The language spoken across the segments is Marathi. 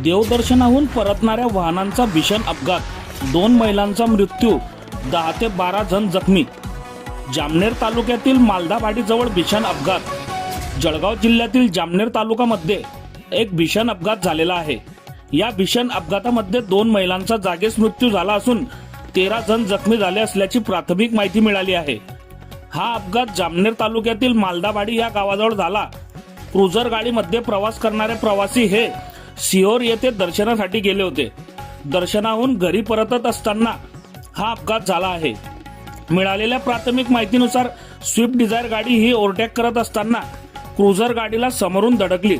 देवदर्शनाहून परतणाऱ्या वाहनांचा भीषण अपघात, 2 महिलांचा मृत्यू, 10 ते 12 जण जखमी. जामनेर तालुक्यातील मालदावाडीजवळ भीषण अपघात. जळगाव जिल्ह्यातील जामनेर तालुक्यामध्ये एक भीषण अपघात झालेला आहे. या भीषण अपघातामध्ये 2 महिलांचा जागीच मृत्यू झाला असून 13 जण जखमी झाले असल्याची प्राथमिक माहिती मिळाली आहे. हा अपघात जामनेर तालुक्यातील मालदावाडी या गावाजवळ झाला. क्रुझर गाडीमध्ये प्रवास करणारे प्रवासी हे सिहोर येथे दर्शनासाठी गेले होते. दर्शनाहून घरी परतत असताना हा अपघात झाला आहे. मिळालेल्या प्राथमिक माहितीनुसार स्विफ्ट डिझायर गाडी ही ओव्हरटेक करत असताना क्रुझर गाडीला समोरून धडकली.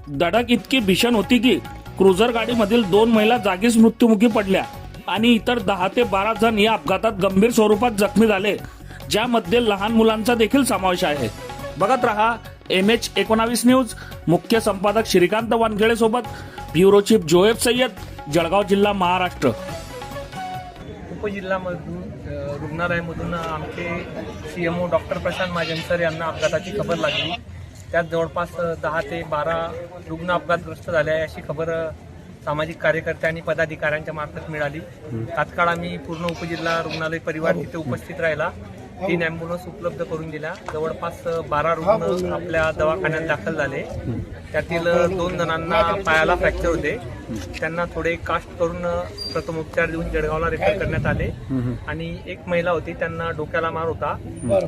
धडक इतकी भीषण होती की क्रुझर गाडीमधील 2 महिला जागीच मृत्युमुखी पडल्या आणि इतर 10 ते 12 जण या अपघातात गंभीर स्वरूपात जखमी झाले, ज्यामध्ये लहान मुलांचा देखील समावेश आहे. बघत रहा MH19 न्यूज. मुख्य संपादक श्रीकांत वानखेडे सोबत ब्युरो चीफ जोएब सय्यद, जळगाव जिल्हा, महाराष्ट्र. उपजिल्हामधून रुग्णालयामधून आमचे CMO doctor Prashant Mahajan sir यांना अपघाताची खबर लागली. त्यात जवळपास 10 ते 12 रुग्ण अपघातग्रस्त झाले आहे अशी खबर सामाजिक कार्यकर्ते आणि पदाधिकाऱ्यांच्या मार्फत मिळाली. तात्काळ आम्ही पूर्ण उपजिल्हा रुग्णालय परिवार तिथे उपस्थित राहिला. 3 ॲम्ब्युलन्स उपलब्ध करून दिल्या. जवळपास 12 रुग्ण आपल्या दवाखान्यात दाखल झाले. त्यातील 2 जणांना पायाला फ्रॅक्चर होते. त्यांना थोडे कास्ट करून प्रथमोपचार देऊन जळगावला रेफर करण्यात आले. आणि एक महिला होती, त्यांना डोक्याला मार होता.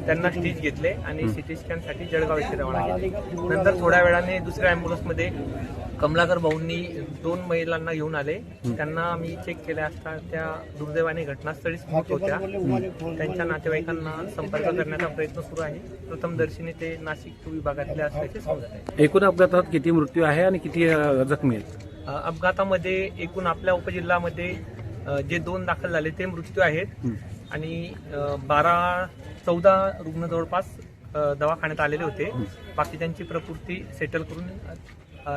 त्यांना स्टिच घेतले आणि CT स्कॅनसाठी जळगाव येथे रवाना केले. नंतर थोड्या वेळाने दुसऱ्या ॲम्ब्युलन्समध्ये कमलाकर भाऊंनी 2 महिलांना घेऊन आले. त्यांना आम्ही चेक केल्या असता त्या दुर्दैवाने घटनास्थळीच मृत होत्या. त्यांच्या नातेवाईकांना संपर्क करण्याचा प्रयत्न सुरू आहे. प्रथमदर्शनी ते नाशिक विभागातले असल्याचे समजत आहे. एकूण अपघातात किती मृत्यू आहे आणि किती जखमी आहेत? अपघातामध्ये एकूण आपल्या उपजिल्ह्यामध्ये जे 2 दाखल झाले ते मृत्यू आहेत आणि 12-14 रुग्ण जवळपास दवाखान्यात आलेले होते. बाकी त्यांची प्रकृती सेटल करून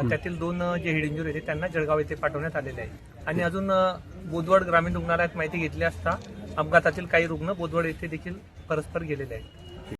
त्यातील 2 जे हेड इंजुरी होते त्यांना जळगाव येथे पाठवण्यात आलेले आहे. आणि अजून बोदवड ग्रामीण रुग्णालयात माहिती घेतली असता अपघातातील काही रुग्ण बोदवड येथे देखील परस्पर गेलेले आहेत.